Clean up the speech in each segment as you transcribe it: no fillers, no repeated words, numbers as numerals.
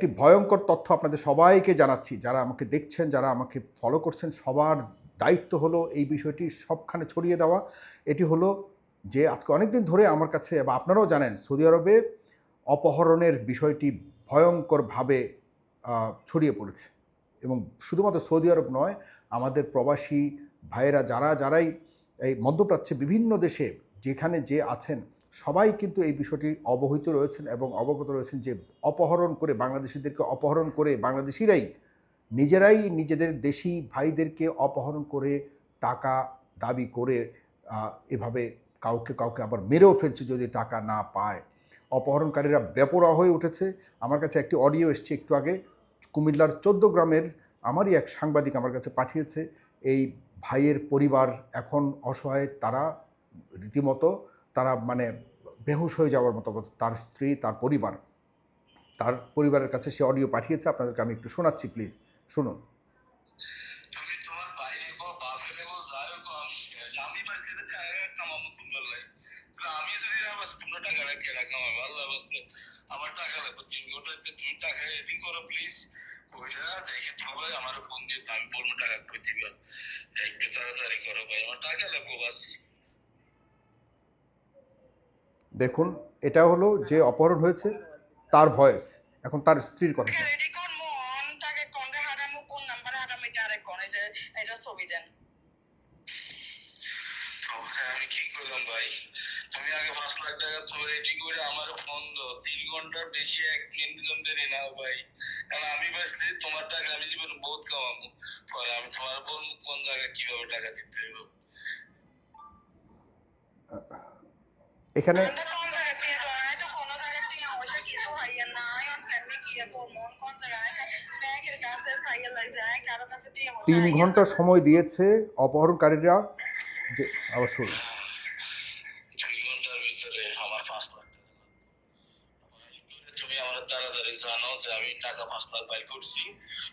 একটি ভয়ঙ্কর তথ্য আপনাদের সবাইকে জানাচ্ছি। যারা আমাকে দেখছেন, যারা আমাকে ফলো করছেন, সবার দায়িত্ব হলো এই বিষয়টি সবখানে ছড়িয়ে দেওয়া। এটি হলো যে আজকে অনেকদিন ধরে আমার কাছে বা আপনারাও জানেন সৌদি আরবে অপহরণের বিষয়টি ভয়ঙ্করভাবে ছড়িয়ে পড়েছে। এবং শুধুমাত্র সৌদি আরব নয়, আমাদের প্রবাসী ভাইয়েরা যারাই এই মধ্যপ্রাচ্যে বিভিন্ন দেশে যেখানে যে আছেন সবাই কিন্তু এই বিষয়টি অবহিত রয়েছেন এবং অবগত রয়েছেন যে অপহরণ করে বাংলাদেশিদেরকে অপহরণ করে বাংলাদেশিরাই নিজেরাই নিজেদের দেশি ভাইদেরকে অপহরণ করে টাকা দাবি করে এভাবে কাউকে আবার মেরেও ফেলছে যদি টাকা না পায়। অপহরণকারীরা বেপরোয়া হয়ে উঠেছে। আমার কাছে একটি অডিও এসছে একটু আগে, কুমিল্লার ১৪ গ্রামের আমারই এক সাংবাদিক আমার কাছে পাঠিয়েছে। এই ভাইয়ের পরিবার এখন অসহায়, তারা রীতিমতো তারা মানে বেহুশ হয়ে যাওয়ার মতো অবস্থা। তার স্ত্রী, তার পরিবারের কাছে সে অডিও পাঠিয়েছে। আপনাদেরকে আমি একটু শোনাচ্ছি, প্লিজ শুনুন। তুমি তোমার বাইরে গো বাপে রেগো যারে গো আমি শেষ আমি বাড়িতে টাকা কামাবো তোমার লাই আমি যদি আবার তোমরা টাকা রেখে রাখাম আল্লাহ বাস্তে আমার টাকা লাগবে 3 ঘন্টাতে তুমি টাকা রেডি করো প্লিজ ওইটা দেখে তোমার আমার ফোন দিয়ে আমি বলবো টাকা করে দিবে একটু তাড়াতাড়ি করো ভাই আমার টাকা লাগবে বাস। দেখুন, এটা হলো যে অপহরণ হয়েছে তার ভয়েস। এখন তার স্ত্রীর কথা শুনুন। রেডি কোন মন টাকা কোন হারামু কোন নাম্বার হারামু এটা আরেক কোন যে এটা ছবি দেন আমি কি করলাম ভাই তুমি আগে 5 লাখ টাকা তো রেডি করে আমার ফোন দাও 3 ঘন্টার বেশি 1 মিনিট দেরি না ভাই কারণ আমি বাসলে তোমার টাকা আমি জীবনে বহুত কামাবো পরে আমি তোমার বলবো কোন জায়গায় কিভাবে টাকা দিতে হবে এখানে তিন ঘন্টা সময় দিয়েছে অপহরণকারীরা যে আবার শুনুন। 2 ঘন্টার ভিতরে আমার 5 লাখ তুমি আমার তাড়াতাড়ি জানো যে আমি টাকা 5 লাখ বাইর করছি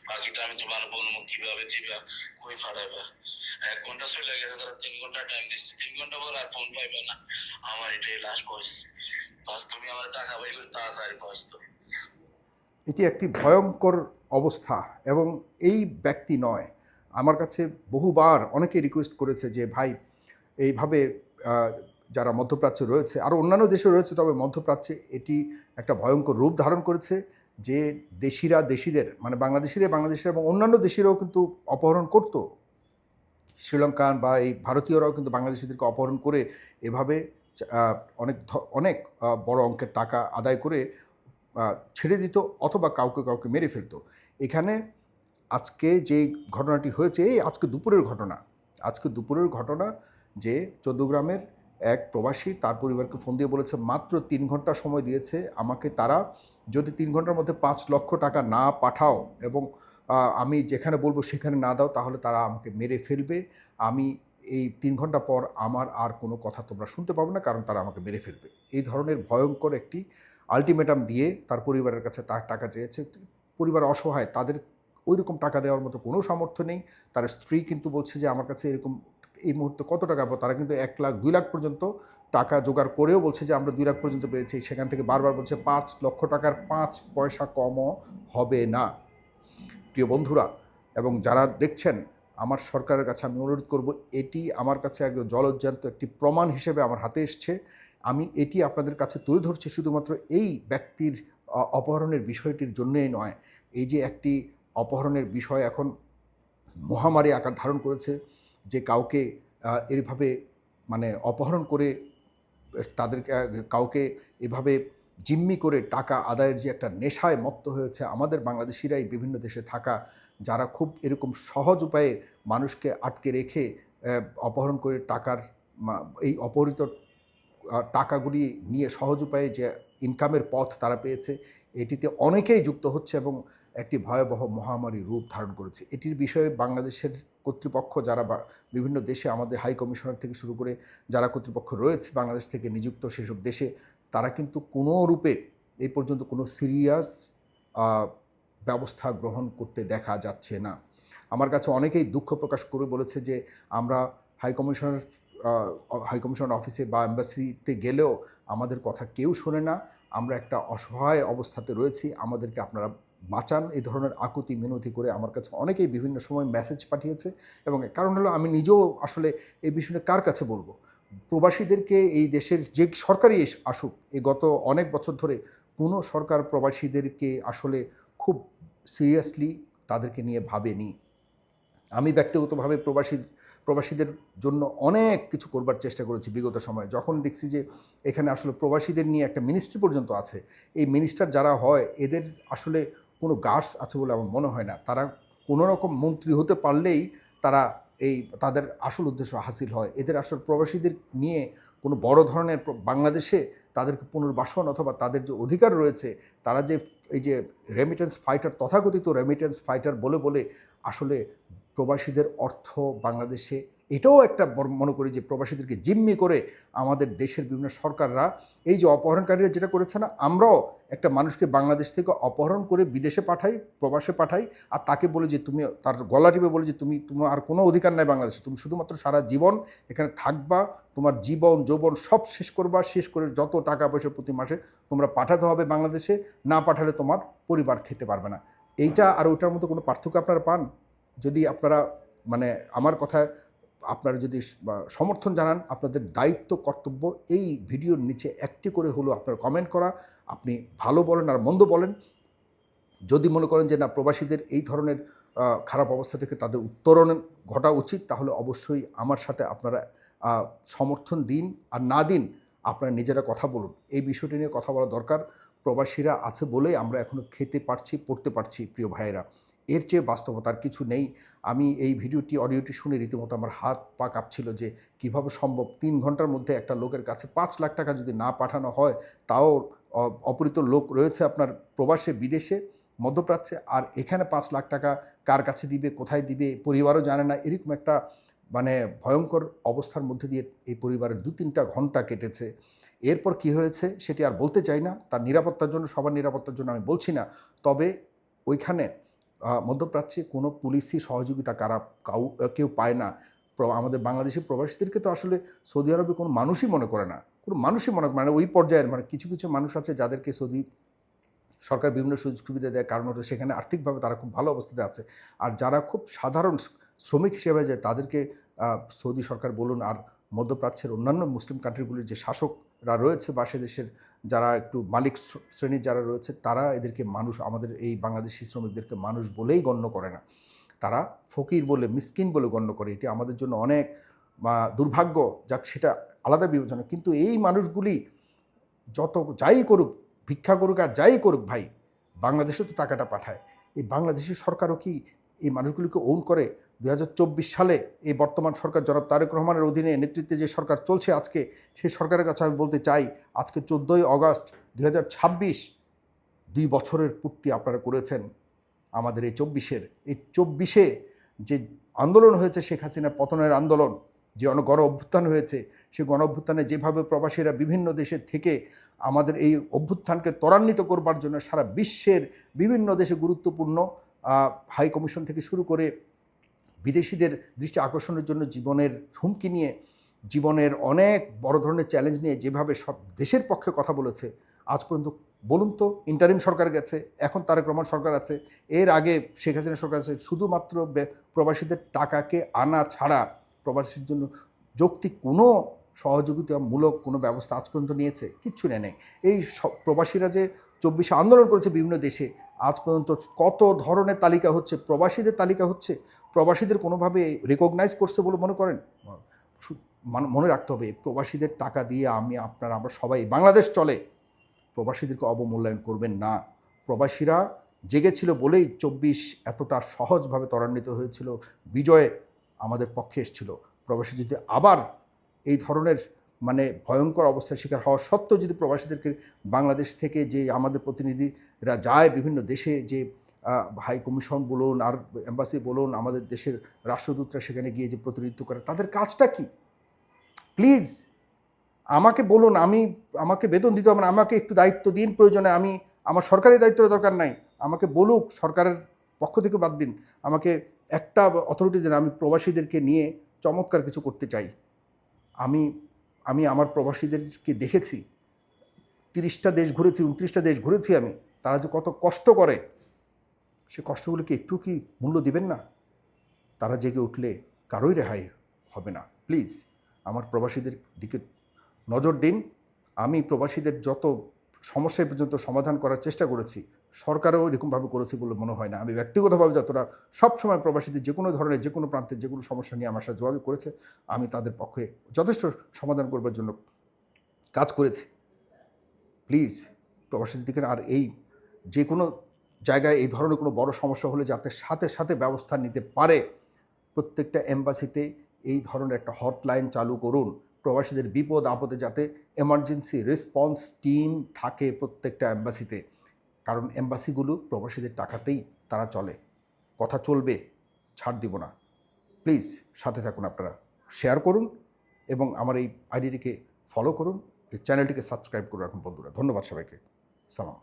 বাকিটা আমি তোমার বলবো কিভাবে দিবা কই ফাড়াইবা 1 ঘন্টা চলে গেছে তারা 3 ঘন্টা টাইম দিচ্ছে 3 ঘন্টা পর আর ফোন পাইবে না আমার এটাই লাস্ট ভয়েস বাস তুমি আমার টাকা বাইর করে তাড়াতাড়ি ভয়েস দাও। এটি একটি ভয়ঙ্কর অবস্থা এবং এই ব্যক্তি নয়, আমার কাছে বহুবার অনেকে রিকোয়েস্ট করেছে যে ভাই এইভাবে যারা মধ্যপ্রাচ্যে রয়েছে, আরও অন্যান্য দেশে রয়েছে, তবে মধ্যপ্রাচ্যে এটি একটা ভয়ঙ্কর রূপ ধারণ করেছে যে দেশিরা দেশিদের মানে বাংলাদেশিরা এবং অন্যান্য দেশিরাও কিন্তু অপহরণ করত। শ্রীলঙ্কান বা এই ভারতীয়রাও কিন্তু বাংলাদেশিদেরকে অপহরণ করে এভাবে অনেক বড় অঙ্কের টাকা আদায় করে ছেড়ে দিত অথবা কাউকে মেরে ফেলত। এখানে আজকে যে ঘটনাটি হয়েছে এই আজকে দুপুরের ঘটনা যে ১৪ গ্রামের এক প্রবাসী তার পরিবারকে ফোন দিয়ে বলেছে মাত্র ৩ ঘন্টা সময় দিয়েছে আমাকে, তারা যদি 3 ঘন্টার মধ্যে ৫ লক্ষ টাকা না পাঠাও এবং আমি যেখানে বলবো সেখানে না দাও তাহলে তারা আমাকে মেরে ফেলবে। আমি এই ৩ ঘন্টা পর আমার আর কোনো কথা তোমরা শুনতে পাবে না, কারণ তারা আমাকে মেরে ফেলবে। এই ধরনের ভয়ঙ্কর একটি আলটিমেটাম দিয়ে তার পরিবারের কাছে তার টাকা চেয়েছে। পরিবার অসহায়, তাদের ওইরকম টাকা দেওয়ার মতো কোনো সামর্থ্য নেই। তার স্ত্রী কিন্তু বলছে যে আমার কাছে এরকম এই মুহূর্তে কত টাকা পাবো, তারা কিন্তু ১ লাখ ২ লাখ পর্যন্ত টাকা জোগাড় করেও বলছে যে আমরা ২ লাখ পর্যন্ত পেরেছি। সেখান থেকে বারবার বলছে ৫ লক্ষ টাকার ৫ পয়সা কমও হবে না। প্রিয় বন্ধুরা এবং যারা দেখছেন, আমার সরকারের কাছে আমি অনুরোধ করব, এটি আমার কাছে একদম জলজ্যান্ত একটি প্রমাণ হিসেবে আমার হাতে এসছে। আমি এটি আপনাদের কাছে তুলে ধরছি শুধুমাত্র এই ব্যক্তির অপহরণের বিষয়টির জন্যই নয়। এই যে একটি অপহরণের বিষয় এখন মহামারী আকার ধারণ করেছে, যে কাউকে এভাবে মানে অপহরণ করে তাদেরকে কাউকে এভাবে জিম্মি করে টাকা আদায়ের যে একটা নেশায় মত্ত হয়েছে আমাদের বাংলাদেশিরাই বিভিন্ন দেশে থাকা, যারা খুব এরকম সহজ উপায়ে মানুষকে আটকে রেখে অপহরণ করে টাকার এই অপহৃত টাকাগুলি নিয়ে সহজ উপায়ে যে ইনকামের পথ তারা পেয়েছে, এটিতে অনেকেই যুক্ত হচ্ছে এবং একটি ভয়াবহ মহামারী রূপ ধারণ করেছে। এটির বিষয়ে বাংলাদেশের কর্তৃপক্ষ যারা বিভিন্ন দেশে আমাদের হাই কমিশনার থেকে শুরু করে যারা কর্তৃপক্ষ রয়েছে বাংলাদেশ থেকে নিযুক্ত সেসব দেশে, তারা কিন্তু কোনো রূপে এই পর্যন্ত কোনো সিরিয়াস ব্যবস্থা গ্রহণ করতে দেখা যাচ্ছে না। আমার কাছে অনেকেই দুঃখ প্রকাশ করে বলেছে যে আমরা হাই কমিশনার অফিসে বা এম্বাসিতে গেলেও আমাদের কথা কেউ শোনে না, আমরা একটা অসহায় অবস্থাতে রয়েছি, আমাদেরকে আপনারা বাঁচান এই ধরনের আকুতি মিনতি করে আমার কাছে অনেকেই বিভিন্ন সময় মেসেজ পাঠিয়েছে। এবং কারণ হলো আমি নিজেও আসলে এই বিষয়ে কার কাছে বলবো। প্রবাসীদেরকে এই দেশের যে সরকারই আসুক, এই গত অনেক বছর ধরে কোনো সরকার প্রবাসীদেরকে আসলে খুব সিরিয়াসলি তাদেরকে নিয়ে ভাবেনি। আমি ব্যক্তিগতভাবে প্রবাসীদের জন্য অনেক কিছু করবার চেষ্টা করেছি বিগত সময়ে। যখন দেখছি যে এখানে আসলে প্রবাসীদের নিয়ে একটা মিনিস্ট্রি পর্যন্ত আছে, এই মিনিস্টার যারা হয় এদের আসলে কোনো গার্ডস আছে বলে আমার মনে হয় না। তারা কোনো রকম মন্ত্রী হতে পারলেই তারা তাদের আসল উদ্দেশ্য হাসিল হয়। এদের আসলে প্রবাসীদের নিয়ে কোনো বড় ধরনের বাংলাদেশে তাদেরকে পুনর্বাসন অথবা তাদের যে অধিকার রয়েছে, তারা যে এই যে রেমিটেন্স ফাইটার, তথাকথিত রেমিটেন্স ফাইটার বলে বলে আসলে প্রবাসীদের অর্থ বাংলাদেশে, এটাও একটা মনে করি যে প্রবাসীদেরকে জিম্মি করে আমাদের দেশের বিভিন্ন সরকাররা এই যে অপহরণকারীরা যেটা করেছে না, আমরাও একটা মানুষকে বাংলাদেশ থেকে অপহরণ করে বিদেশে পাঠাই, প্রবাসে পাঠাই, আর তাকে বলে যে তুমি, তার গলা টিপে বলে যে তোমার আর কোনো অধিকার নাই বাংলাদেশে, তুমি শুধুমাত্র সারা জীবন এখানে থাকবা, তোমার জীবন যৌবন সব শেষ করবা, শেষ করে যত টাকা পয়সা প্রতি মাসে তোমরা পাঠাতে হবে বাংলাদেশে, না পাঠালে তোমার পরিবার খেতে পারবে না। এইটা আর ওইটার মধ্যে কোনো পার্থক্য আপনারা পান? যদি আপনারা মানে আমার কথায় আপনারা যদি সমর্থন জানান, আপনাদের দায়িত্ব কর্তব্য এই ভিডিওর নিচে একটি করে হলো আপনারা কমেন্ট করা। আপনি ভালো বলেন আর মন্দ বলেন। যদি মনে করেন যে না, প্রবাসীদের এই ধরনের খারাপ অবস্থা থেকে তাদের উত্তরণ ঘটা উচিত, তাহলে অবশ্যই আমার সাথে আপনারা সমর্থন দিন, আর না দিন আপনারা নিজেরা কথা বলুন। এই বিষয়টি নিয়ে কথা বলা দরকার। প্রবাসীরা আছে বলেই আমরা এখনও খেতে পারছি, পড়তে পারছি প্রিয় ভাইয়েরা। এর চেয়ে বাস্তবতার কিছু নেই। আমি এই ভিডিওটি অডিওটি শুনে রীতিমতো আমার হাত পা কাঁপছিল যে কীভাবে সম্ভব 3 ঘন্টার মধ্যে একটা লোকের কাছে 5 লাখ টাকা যদি না পাঠানো হয়, তাও অপহৃত লোক রয়েছে আপনার প্রবাসে, বিদেশে, মধ্যপ্রাচ্যে, আর এখানে 5 লাখ টাকা কার কাছে দিবে, কোথায় দিবে, পরিবারও জানে না। এরকম একটা মানে ভয়ঙ্কর অবস্থার মধ্যে দিয়ে এই পরিবারের 2-3টা ঘন্টা কেটেছে। এরপর কি হয়েছে সেটি আর বলতে চাই না। তার নিরাপত্তার জন্য, সবার নিরাপত্তার জন্য আমি বলছি না। তবে ওইখানে মধ্যপ্রাচ্যে কোনো পুলিশি সহযোগিতা কেউ পায় না। আমাদের বাংলাদেশি প্রবাসীদেরকে তো আসলে সৌদি আরবে কোনো মানুষই মনে করে না। কোনো মানুষই মনে করে না। ওই পর্যায়ের কিছু কিছু মানুষ আছে যাদেরকে সৌদি সরকার বিভিন্ন সুযোগ সুবিধা দেয়, কারণ হলো সেখানে আর্থিকভাবে তারা খুব ভালো অবস্থাতে আছে। আর যারা খুব সাধারণ শ্রমিক হিসেবে যায় তাদেরকে সৌদি সরকার বলুন আর মধ্যপ্রাচ্যের অন্যান্য মুসলিম কান্ট্রিগুলির যে শাসকরা রয়েছে বা সে দেশের যারা একটু মালিক শ্রেণীর যারা রয়েছে, তারা এদেরকে মানুষ, আমাদের এই বাংলাদেশি শ্রমিকদেরকে মানুষ বলেই গণ্য করে না। তারা ফকির বলে, মিসকিন বলে গণ্য করে। এটি আমাদের জন্য অনেক দুর্ভাগ্য। যাক, সেটা আলাদা বিবেচনা। কিন্তু এই মানুষগুলি যত যাই করুক, ভিক্ষা করুক আর যাই করুক ভাই, বাংলাদেশে তো টাকাটা পাঠায়। এই বাংলাদেশি সরকারও কি এই মানুষগুলিকে ওন করে? 2024 সালে এই বর্তমান সরকার জনাব তারেক রহমানের অধীনে নেতৃত্বে যে সরকার চলছে আজকে, সেই সরকারের কাছে আমি বলতে চাই, আজকে 14ই আগস্ট 2026, 2 বছরের পূর্তি আপনারা করেছেন আমাদের এই 24-এ যে আন্দোলন হয়েছে, শেখ হাসিনার পতনের আন্দোলন, যে গণ অভ্যুত্থান হয়েছে, সেই গণ অভ্যুত্থানে যেভাবে প্রবাসীরা বিভিন্ন দেশের থেকে আমাদের এই অভ্যুত্থানকে ত্বরান্বিত করবার জন্য সারা বিশ্বের বিভিন্ন দেশে গুরুত্বপূর্ণ হাই কমিশন থেকে শুরু করে বিদেশিদের দৃষ্টি আকর্ষণের জন্য জীবনের হুমকি নিয়ে, জীবনের অনেক বড় ধরনের চ্যালেঞ্জ নিয়ে যেভাবে সব দেশের পক্ষে কথা বলেছে, আজ পর্যন্ত বলুন তো, ইন্টারিম সরকার গেছে, এখন তারেক রহমান সরকার আছে, এর আগে শেখ হাসিনা সরকার আছে, শুধুমাত্র প্রবাসীদের টাকাকে আনা ছাড়া প্রবাসীর জন্য যৌক্তিক কোনো সহযোগিতামূলক কোনো ব্যবস্থা আজ পর্যন্ত নিয়েছে? কিচ্ছু নেই। এই প্রবাসীরা যে 24-এ আন্দোলন করেছে বিভিন্ন দেশে, আজ পর্যন্ত কত ধরনের তালিকা হচ্ছে, প্রবাসীদের তালিকা হচ্ছে, প্রবাসীদের কোনোভাবে রেকগনাইজ করছে বলে মনে করেন? মনে রাখতে হবে, প্রবাসীদের টাকা দিয়ে আমরা সবাই বাংলাদেশ চলে। প্রবাসীদেরকে অবমূল্যায়ন করবেন না। প্রবাসীরা জেগেছিল বলেই 24 এতটা সহজভাবে ত্বরান্বিত হয়েছিল, বিজয় আমাদের পক্ষে এসেছিল। প্রবাসী যদি আবার এই ধরনের ভয়ঙ্কর অবস্থার শিকার হওয়া সত্ত্বেও যদি প্রবাসীদেরকে বাংলাদেশ থেকে যে আমাদের প্রতিনিধিরা যায় বিভিন্ন দেশে, যে হাই কমিশন বলুন আর এম্বাসি বলুন, আমাদের দেশের রাষ্ট্রদূতরা সেখানে গিয়ে যে প্রতিনিধিত্ব করে, তাদের কাজটা কি? প্লিজ আমাকে বলুন। আমাকে বেতন দিতে হবে না, আমাকে একটু দায়িত্ব দিন প্রয়োজনে। আমার সরকারি দায়িত্বের দরকার নাই, আমাকে বলুক, সরকারের পক্ষ থেকে বাদ দিন, আমাকে একটা অথরিটি দিন। আমি প্রবাসীদেরকে নিয়ে চমৎকার কিছু করতে চাই। আমি আমার প্রবাসীদেরকে দেখেছি, 30টা দেশ ঘুরেছি, 29টা দেশ ঘুরেছি আমি, তারা যে কত কষ্ট করে সে কষ্টগুলোকে একটু কি মূল্য দিবেন না? তারা জেগে উঠলে কারোই রেহাই হবে না। প্লিজ আমার প্রবাসীদের দিকে নজর দিন। আমি প্রবাসীদের যত সমস্যা এ পর্যন্ত সমাধান করার চেষ্টা করেছি, সরকারও এরকমভাবে করেছে বলে মনে হয় না। আমি ব্যক্তিগতভাবে যতটা সবসময় প্রবাসীদের যে কোনো ধরনের যে কোনো প্রান্তের যে কোনো সমস্যা নিয়ে আমার সাথে যোগাযোগ করেছে, আমি তাদের পক্ষে যথেষ্ট সমাধান করবার জন্য কাজ করেছি। প্লিজ প্রবাসীদের দিকে আর এই যে কোনো জায়গায় এই ধরনের কোনো বড় সমস্যা হলে যাতে সাথে সাথে ব্যবস্থা নিতে পারে, প্রত্যেকটা এম্বাসিতে এই ধরনের একটা হটলাইন চালু করুন। প্রবাসীদের বিপদ আপদে যাতে এমার্জেন্সি রেসপন্স টিম থাকে প্রত্যেকটা এম্বাসিতে। কারণ এম্বাসিগুলো প্রবাসীদের টাকাতেই তারা চলে। কথা চলবে, ছাড় দিব না। প্লিজ সাথে থাকুন আপনারা। শেয়ার করুন এবং আমার এই আইডিটিকে ফলো করুন। এই চ্যানেলটিকে সাবস্ক্রাইব করে রাখুন বন্ধুরা। ধন্যবাদ সবাইকে। সালাম।